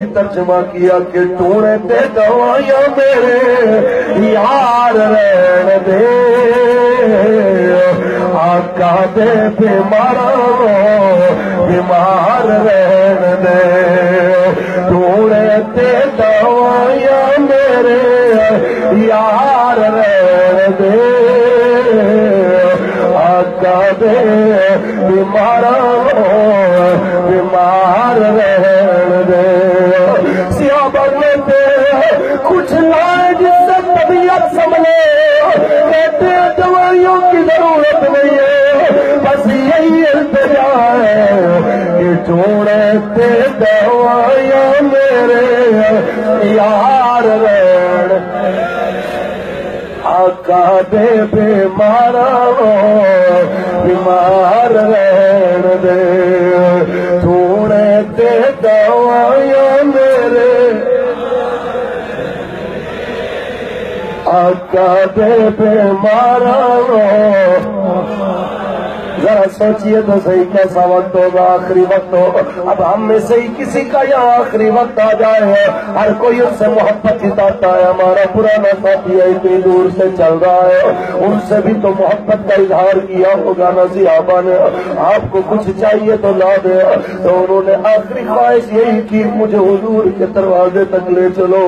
ترجمہ کیا کہ ٹوڑے تے دوائیاں میرے یار رہن دے آقا دے بیمار رہن دے ٹوڑے تے دوائیاں میرے یار رہن دے آقا دے بیمار رہن دے کچھ لائے جس سے طبیعت سنبھلے کہتے ہیں دوائیوں کی ضرورت نہیں ہے بس یہی التجا ہے کہ ٹوڑے تے دوائیاں میرے یار رہن آقا دے بیمار رہن دے ٹوڑے تے دوائیاں میرے آقا دے بیمار ذرا سوچئے تو صحیح کیسا وقت ہوگا آخری وقت ہو اب ہم میں سے ہی کسی کا یہاں آخری وقت آ جائے ہر کوئی ان سے محبت جتاتا ہے ہمارا پرانا ساتھی ہے اتنی دور سے چل رہا ہے ان سے بھی تو محبت کا اظہار کیا ہوگا نا صحابہ نے آپ کو کچھ چاہیے تو لا دے تو انہوں نے آخری خواہش یہی کی مجھے حضور کے دروازے تک لے چلو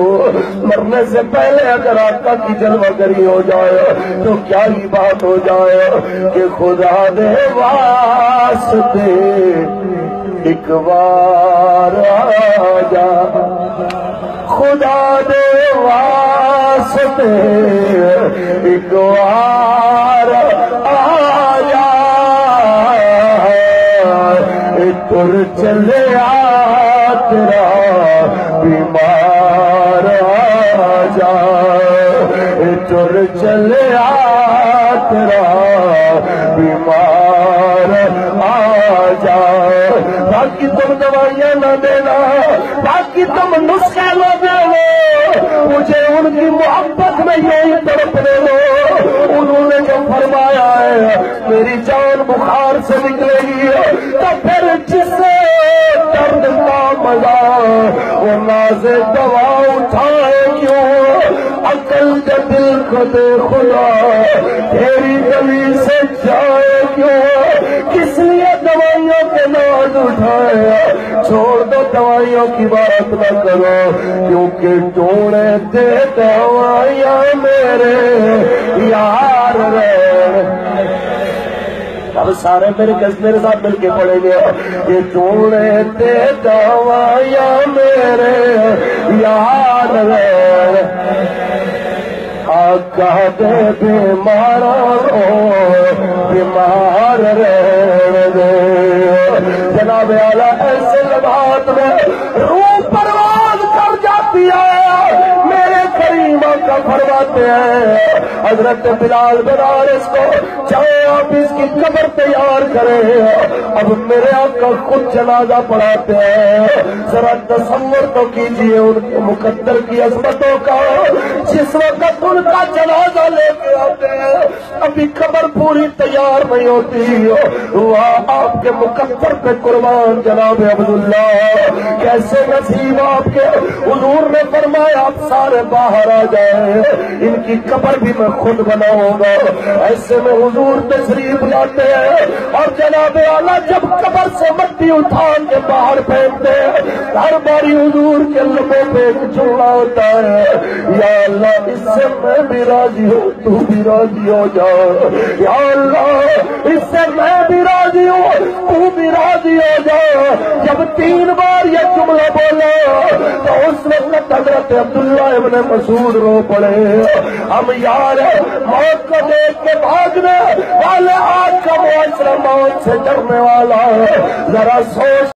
مرنے سے پہلے اگر آقا کی جلوہ گری ہو جائے تو کیا ہی بات ہو جائے کہ خدا دے واسطے ایک بار آ جا خدا دے واسطے ایک بار آ جا تر چلے آ تیرا بیمار آ جا تر چلے آ تیرا بیمار آ جا باقی تم دوائیاں نہ دینا باقی تم نسخے نہ دینا مجھے ان کی محبت میں یہی تڑپنے دو انہوں نے جو فرمایا ہے میری جان بخار سے نکلے گی تو پھر جسے درد کا مزہ وہ ناز دوا اٹھائے کیوں عقل کے دل کو دے خدا تیری گلی سے جائے کیوں کس لیے دوائیوں کے ناز اٹھائے چھوڑ دو دوائیوں کی بات نہ کرو کیونکہ ٹوڑے تے دوائیاں میرے یار رہن اب سارے میرے ساتھ مل کے پڑھیں گے یہ ٹوڑے تے دوائیاں میرے یار رہن آقا دے بیمار رہن دے جناب اعلیٰ ایسے لمحات میں روح پرواز کر جاتی ہے میرے کریم کا فرماتے ہیں حضرت بلال بن حارث کو چاہے آپ اس کی قبر تیار کریں اب میرے آقا خود جنازہ پڑھاتے ہیں ذرا تصور تو کیجئے ان کے مقدر کی عظمتوں کا جس وقت ان کا جنازہ لے کے آتے ہیں ابھی قبر پوری تیار نہیں ہوتی وہاں آپ کے مقدر پہ قربان جناب عبداللہ کیسے نصیب آپ کے حضور نے فرمایا آپ سارے باہر آ جائیں ان کی قبر بھی میں خود بناؤں گا ایسے میں حضور تشریف لاتے ہیں اور جناب اعلیٰ جب قبر سے مٹی اٹھا کے باہر پھینکتے ہیں ہر باری حضور کے لبوں پہ ایک جملہ ہوتا ہے یا اللہ اس سے میں بھی راضی ہوں تو بھی راضی ہو جا یا اللہ اس سے میں بھی راضی ہوں تو بھی راضی ہو جا جب 3 بار یہ جملہ بولا تو اس وقت حضرت عبداللہ ابن مسعود رو پڑے ہم یار موت کو دیکھ کے بھاگنے والے آج کا معاشرہ موت سے ڈرنے والا ذرا سوچ